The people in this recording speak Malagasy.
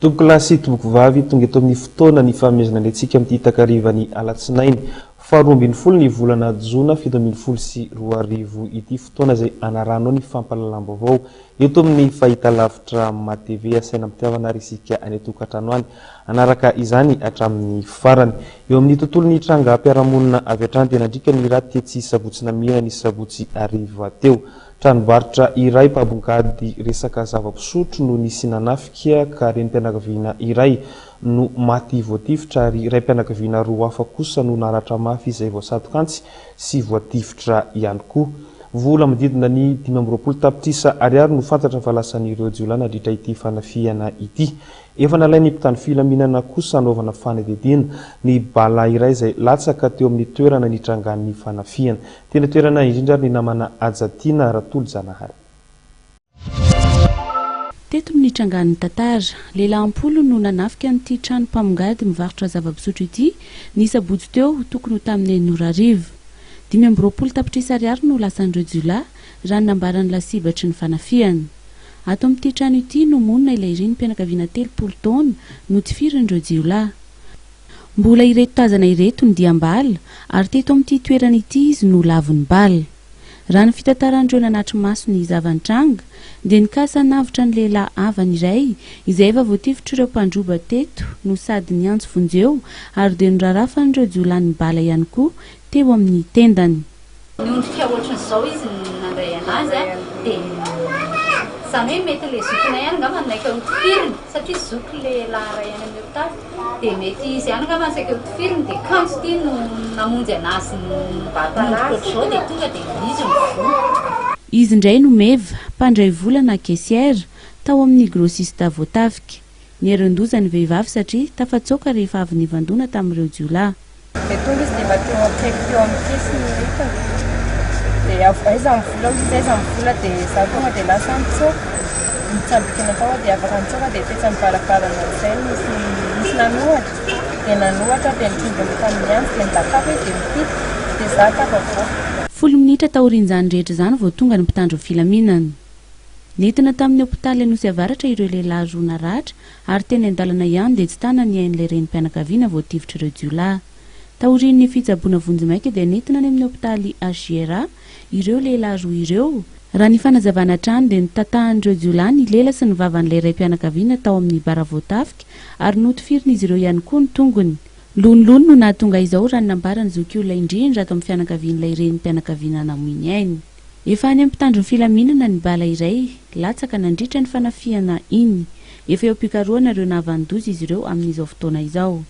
Tomboko lasy tomboko vavy tonga eto amin'ny fotoana ny fanomezana antsika amin'ny takarivan'ny alatsinainy faharoa ambin'ny folo ny volana jona 2024 ity fotoana izay anarano ny fampahalalam-baovao eto amin'ny fahitalavitra matv asaina amitiavana ary isika any atokantrano any anaraka izany hatramin'ny farany eo amin'ny tontolon'ny tranga mpiaramonina avy hatrany dia nandrika ny raty tsy sabotsy namihana ny sabotsy ariva teo tranombarotra iray mpabongady resaka zava-pisotro no nisy nanafika ka renim-pianakaviana iray no maty voatifitra ary iray mpianakaviana roa hafa kosa no naratra mafy izay voasatokantsy sy voatifitra ihany koa. Vola mididina ny 520 tapitrisa ariary no fantatra fa lasan'ireo jiolahy nandritra ity fanafiana ity. Efa nalainy mpitandro filaminana kosa anaovana fanadihadiana ny bala iray izay latsaka teo amin'ny toerana nitrangan'ny fanafiana. Tena toerana indrindra ny namana Ajatiana Ratolo Janahary. Teto amin'ny trangan'ny Tatara, lehilahy ampolo no nanafika an'ity trano mpamongady mivarotra zava-pisotro ity ny sabotsy teo tokony ho tamin'ny 9 520 tapitrisa ariary no lasan'ireo jiolahy raha ny nambaran'ny lasibatry ny fanafiana. Ato amin'ity trano ity no monina ilay ireny mpianakaviana 30 taona no tifirin'ireo jiolahy. Mbola ireto tazana ireto ny diam-bala ary teto amin'ity toerana ity izy no lavon'ny bala. Raha ny fitantaran'ireo nanatry maso ny zavan-tranga dia nikasa navitra ny lehilahy avany iray izay efa voatifitra ireo mpandroba teto no sady niantso vonjeo ary dia norarafan'ireo jiolahy ny bala ihany koa teo amin'ny tendany. Niondrika ohatran'izao izy nandray anazy dia izany hoe mety ilay zokina ihany angamba naika ho tifiriny satria zoky lehilahy ray any amin'ny hopitaly dia mety izy ihany angamba saika ho tifiriny dia kanto ity no namonjy anazy nondrikotr'izao dia tonga dia izy mivoa. Izy indray no meva mpandray vola na kesiera tao amin'ny grossiste voatafika. Nierandozany vehivavy satria tafatsoka rehefa avy nivandona tamin'ireo jiolahy. Tonga izy dia mba teo akaiky eo amin'ny kesiny hita dia aiza mivola dia izaho tonga dia lasa mitsoka mitsambikina tao dia afaka mitsoka dia tetsa mivaravarana izay misy nanohatra dia nanohatra dia mitondra tamin'ny andro dia nidakapa izy dia mipity dia izaho tafavoaka. 10 minitra taorian'izany rehetra izany vao tonga ny mpitandro filaminana. Nentina tamin'ny hopitaly Anosy Avaratra ireo lehilahy roa naratra ary teny an-dalana ihany dia tsy tanany ain'ilay renim-pianakaviana voatifitra ireo jiolahy. Taorian'ny fitsaboana vonjimaika dia nentina any amin'ny hopitaly Agiera ireo lehilahy roa ireo. Raha ny fanazavana trano dia nitatahan'ireo jiolahy ny lela sy ny vavan'ilay raim-pianakaviana tao amin'ny bara voatafika ary notifirina izy ireo ihany koa ny tongony. Lonilony no nahatonga izao raha ny nambarany zoky olona indrindra ato amin'ny fianakavian'ilay renim-pianakaviana namoiny ainy. Efa any amin'ny mpitandro ny filaminana ny bala iray latsaka nandritra ny fanafiana iny. Efa eo am-pikaroana ireo nahavandozy izy ireo amin'izao fotoana izao.